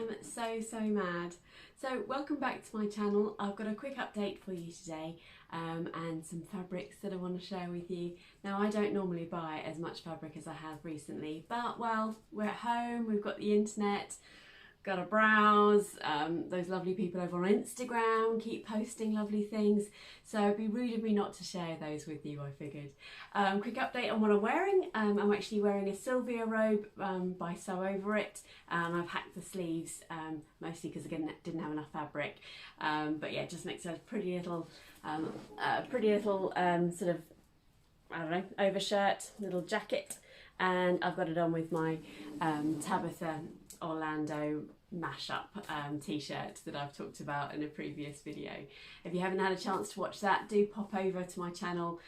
am so mad. So welcome back to my channel. I've got a quick update for you today and some fabrics that I want to share with you. Now, I don't normally buy as much fabric as I have recently, but well, we're at home, we've got the internet, got to browse. Those lovely people over on Instagram keep posting lovely things, so it'd be rude of me not to share those with you, I figured. Quick update on what I'm wearing. I'm actually wearing a Sylvia robe by Sewsewsew, and I've hacked the sleeves mostly because again I didn't have enough fabric, but yeah, it just makes a pretty little sort of, I don't know, overshirt, little jacket, and I've got it on with my Tabitha Orlando mashup t-shirt that I've talked about in a previous video. If you haven't had a chance to watch that, do pop over to my channel,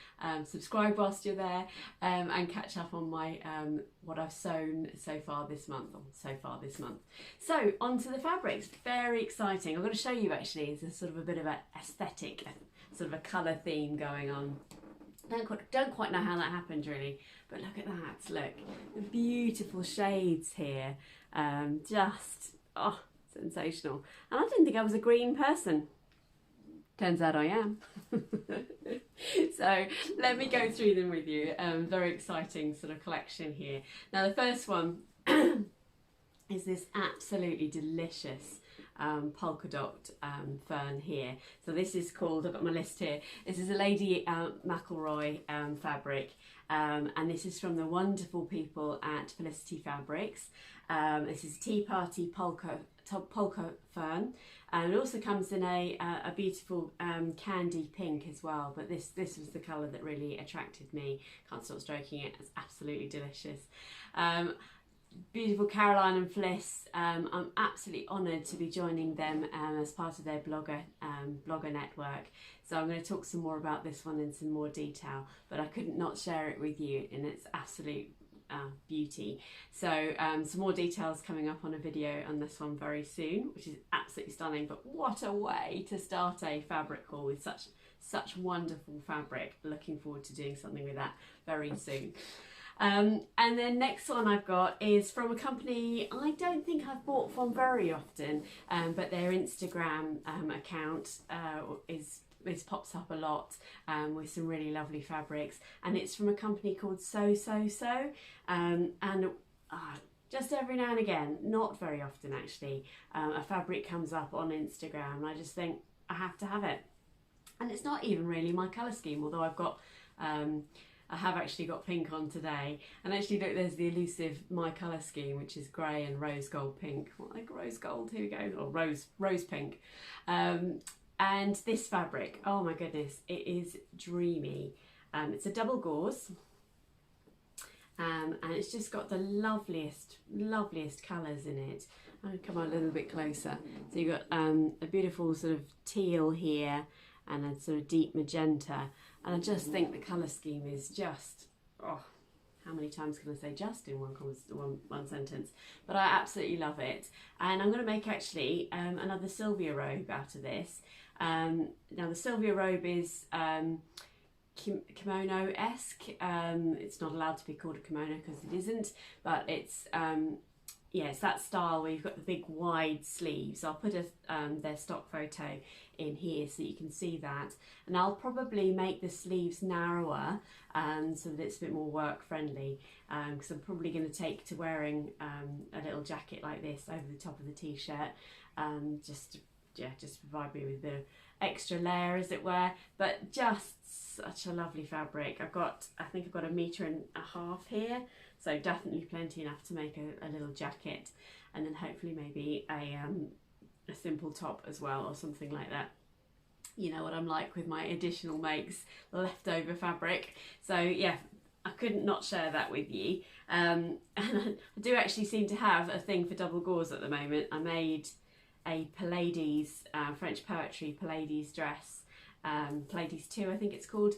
subscribe whilst you're there, and catch up on my what I've sewn so far this month. So on to the fabrics. Very exciting. I'm going to show you actually. There's sort of a bit of an aesthetic, sort of a colour theme going on. Don't quite know how that happened really, but look at that. Look, the beautiful shades here. Just, oh, sensational. And I didn't think I was a green person. Turns out I am. So let me go through them with you. Very exciting sort of collection here. Now the first one is this absolutely delicious polka dot fern here. So this is called, I've got my list here, this is a Lady McElroy fabric, and this is from the wonderful people at Felicity Fabrics. This is Tea Party polka fern, and it also comes in a beautiful candy pink as well, but this was the colour that really attracted me. Can't stop stroking it, it's absolutely delicious. Beautiful Caroline and Fliss. I'm absolutely honoured to be joining them as part of their blogger network. So I'm going to talk some more about this one in some more detail, but I couldn't not share it with you in its absolute beauty. So some more details coming up on a video on this one very soon, which is absolutely stunning. But what a way to start a fabric haul with such wonderful fabric. Looking forward to doing something with that very soon. And then next one I've got is from a company I don't think I've bought from very often, but their Instagram account pops up a lot with some really lovely fabrics, and it's from a company called Sewsewsew, and just every now and again, not very often actually, a fabric comes up on Instagram and I just think I have to have it, and it's not even really my colour scheme, although I have actually got pink on today, and actually look, there's the elusive my colour scheme, which is grey and rose gold pink. Like rose gold, here we go, or rose pink. And this fabric, oh my goodness, it is dreamy. It's a double gauze, and it's just got the loveliest colours in it. I'll come on a little bit closer. So you've got a beautiful sort of teal here and a sort of deep magenta. And I just think the colour scheme is just, oh, how many times can I say just in one sentence? But I absolutely love it. And I'm going to make actually another Sylvia robe out of this. Now the Sylvia robe is kimono-esque. It's not allowed to be called a kimono because it isn't, but it's yeah, it's that style where you've got the big wide sleeves. I'll put their stock photo in here so you can see that, and I'll probably make the sleeves narrower so that it's a bit more work friendly, because I'm probably going to take to wearing a little jacket like this over the top of the t-shirt, just to provide me with a bit of extra layer, as it were. But just such a lovely fabric. I think I've got 1.5 meters here, so definitely plenty enough to make a little jacket, and then hopefully maybe a simple top as well, or something like that. You know what I'm like with my additional makes, leftover fabric. So yeah, I couldn't not share that with you. And I do actually seem to have a thing for double gauze at the moment. I made a Pallades, French poetry Pallades dress, Pallades 2 I think it's called,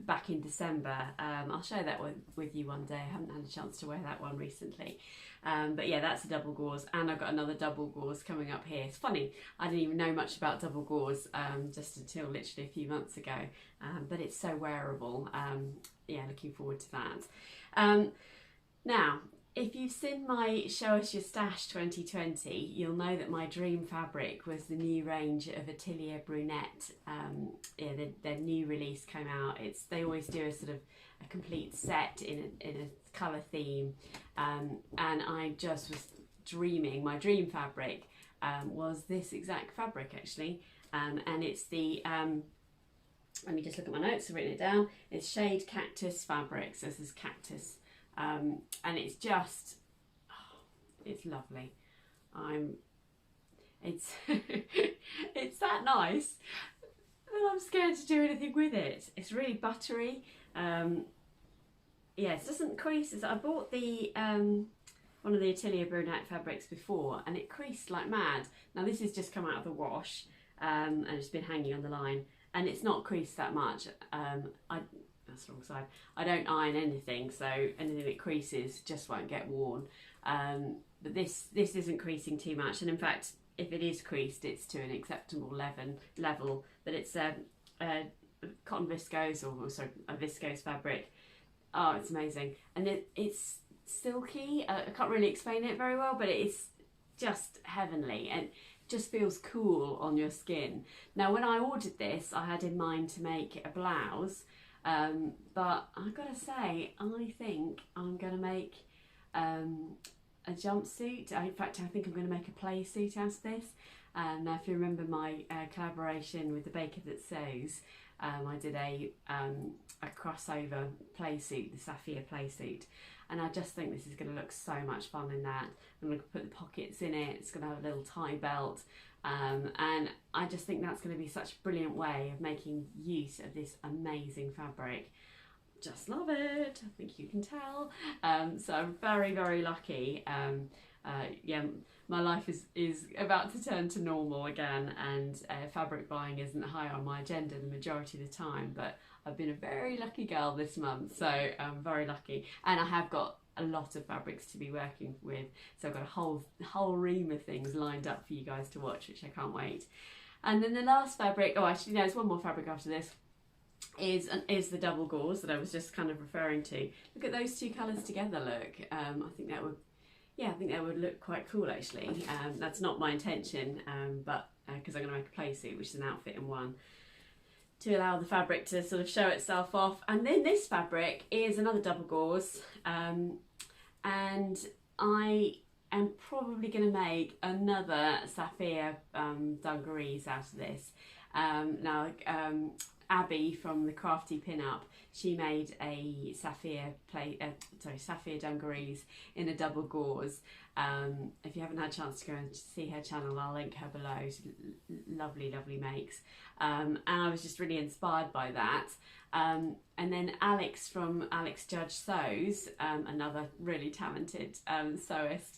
back in December. I'll share that with you one day. I haven't had a chance to wear that one recently, but yeah, that's a double gauze, and I've got another double gauze coming up here. It's funny, I didn't even know much about double gauze just until literally a few months ago, but it's so wearable. Yeah, looking forward to that. Now if you've seen my Show Us Your Stash 2020, you'll know that my dream fabric was the new range of Atelier Brunette. Yeah, their new release came out. They always do a sort of a complete set in a colour theme, and I just was dreaming. My dream fabric was this exact fabric actually, and it's the let me just look at my notes. I've written it down. It's shade Cactus Fabrics. This is Cactus. And it's just, oh, it's lovely. It's it's that nice that I'm scared to do anything with it. It's really buttery. Yeah, it doesn't crease. I bought the one of the Atelier Brunette fabrics before, and it creased like mad. Now this has just come out of the wash, and it's been hanging on the line, and it's not creased that much. That's the wrong side. I don't iron anything, so anything that creases just won't get worn. But this isn't creasing too much, and in fact, if it is creased, it's to an acceptable level. But it's a cotton viscose, or sorry, a viscose fabric. Oh, it's amazing, and it's silky. I can't really explain it very well, but it's just heavenly and just feels cool on your skin. Now, when I ordered this, I had in mind to make a blouse. But I've got to say, I think I'm going to make a jumpsuit. In fact, I think I'm going to make a play suit out of this. Now, if you remember my collaboration with the Baker That Sews, I did a crossover play suit, the Sapphire play suit, and I just think this is going to look so much fun in that. I'm going to put the pockets in it. It's going to have a little tie belt. And I just think that's going to be such a brilliant way of making use of this amazing fabric. Just love it, I think you can tell. So I'm very, very lucky. Yeah, my life is about to turn to normal again, and fabric buying isn't high on my agenda the majority of the time, but I've been a very lucky girl this month, so I'm very lucky. And I have got a lot of fabrics to be working with, so I've got a whole ream of things lined up for you guys to watch, which I can't wait. And then the last fabric, oh actually no, there's one more fabric after this, is the double gauze that I was just kind of referring to. Look at those two colours together, look. I think that would, yeah, I think that would look quite cool actually. That's not my intention, but because I'm going to make a play suit, which is an outfit in one, to allow the fabric to sort of show itself off. And then this fabric is another double gauze, and I am probably going to make another sapphire dungarees out of this. Now, Abi from the Crafty Pin-Up, she made a sapphire dungarees in a double gauze. If you haven't had a chance to go and see her channel, I'll link her below. She's lovely, lovely makes. And I was just really inspired by that. And then Alex from Alex Judge Sews, another really talented sewist,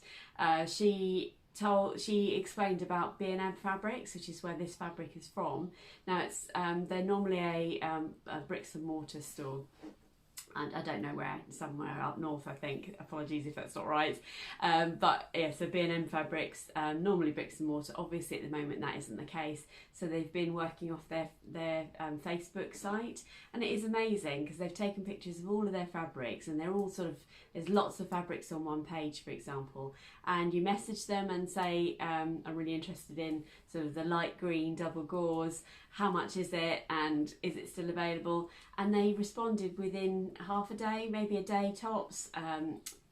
she explained about B&M Fabrics, which is where this fabric is from. Now it's they're normally a bricks and mortar store, and I don't know where, somewhere up north I think, apologies if that's not right, but yeah, so B&M Fabrics, normally bricks and mortar. Obviously at the moment that isn't the case, so they've been working off their Facebook site, and it is amazing because they've taken pictures of all of their fabrics, and they're all sort of, there's lots of fabrics on one page, for example, and you message them and say, I'm really interested in sort of the light green double gauze, how much is it and is it still available? And they responded within half a day, maybe a day tops,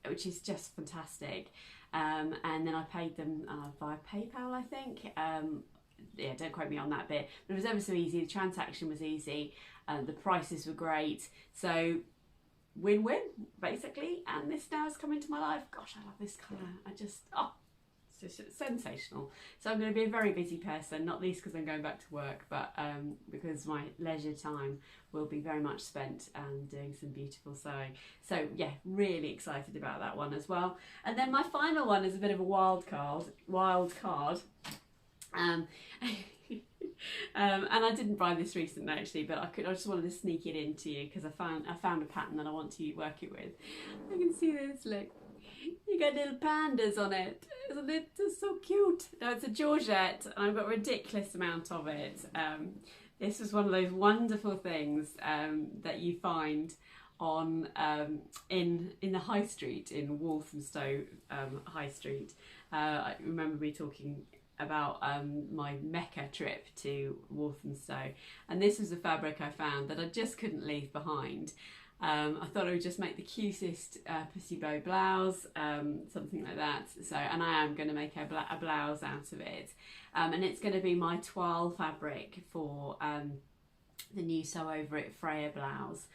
which is just fantastic. And then I paid them via PayPal, I think. Yeah, don't quote me on that bit, but it was ever so easy. The transaction was easy, the prices were great, so win-win basically. And this now has come into my life. Gosh, I love this colour. I just, oh, it's just sensational. So I'm going to be a very busy person, not least because I'm going back to work, but because my leisure time will be very much spent doing some beautiful sewing. So yeah, really excited about that one as well. And then my final one is a bit of a wild card. And I didn't buy this recently actually, but I just wanted to sneak it into you because I found a pattern that I want to work it with. I can see this, look. You got little pandas on it. Isn't it just so cute? No, it's a Georgette, and I've got a ridiculous amount of it. This was one of those wonderful things that you find on in the high street in Walthamstow High Street. I remember me talking about my Mecca trip to Walthamstow, and this was a fabric I found that I just couldn't leave behind. I thought I would just make the cutest pussy bow blouse, something like that. So, and I am going to make a blouse out of it, and it's going to be my toile fabric for the new Sew Over It Freya blouse.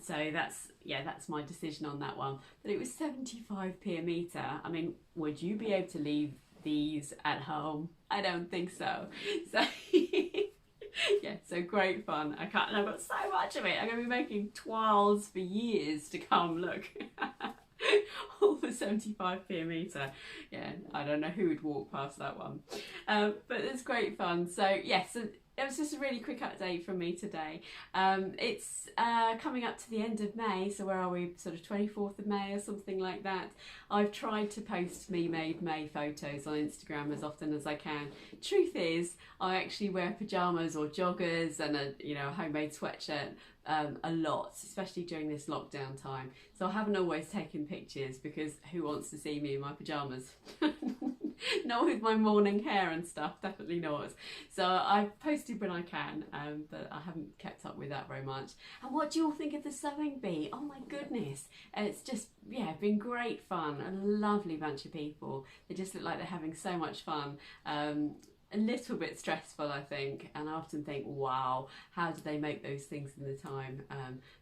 So that's my decision on that one. But it was 75p a metre. I mean, would you be able to leave these at home? I don't think so. So yeah, so great fun. And I've got so much of it. I'm going to be making toiles for years to come. Look, all for 75p a metre. Yeah, I don't know who would walk past that one. But it's great fun. So yes, it was just a really quick update from me today. It's coming up to the end of May, so where are we? Sort of 24th of May or something like that. I've tried to post me made May photos on Instagram as often as I can. Truth is, I actually wear pyjamas or joggers and a homemade sweatshirt a lot, especially during this lockdown time. So I haven't always taken pictures because who wants to see me in my pyjamas? Not with my morning hair and stuff, definitely not. So I've posted when I can, but I haven't kept up with that very much. And what do you all think of the sewing bee? Oh my goodness, it's just, yeah, been great fun. A lovely bunch of people. They just look like they're having so much fun. A little bit stressful, I think, and I often think, wow, how do they make those things in the time?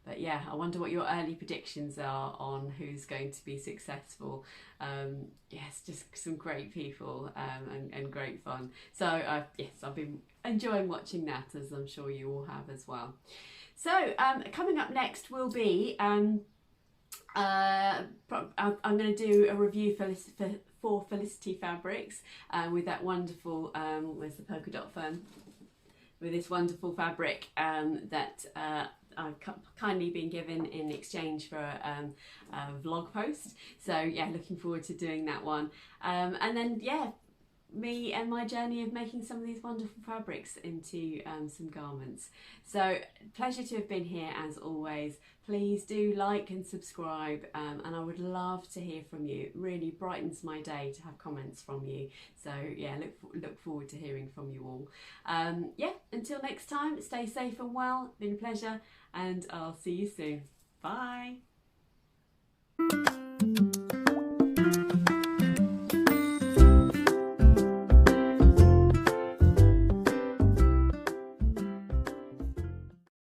But yeah, I wonder what your early predictions are on who's going to be successful. Yes, just some great people and great fun. So yes, I've been enjoying watching that, as I'm sure you all have as well. So coming up next will be I'm going to do a review for Felicity Fabrics with that wonderful, where's the polka dot fern? With this wonderful fabric that I've kindly been given in exchange for a vlog post. So yeah, looking forward to doing that one. And then yeah, me and my journey of making some of these wonderful fabrics into some garments. So pleasure to have been here as always. Please do like and subscribe, and I would love to hear from you. It really brightens my day to have comments from you. So yeah, look forward to hearing from you all. Yeah, until next time, stay safe and well. Been a pleasure, and I'll see you soon. Bye.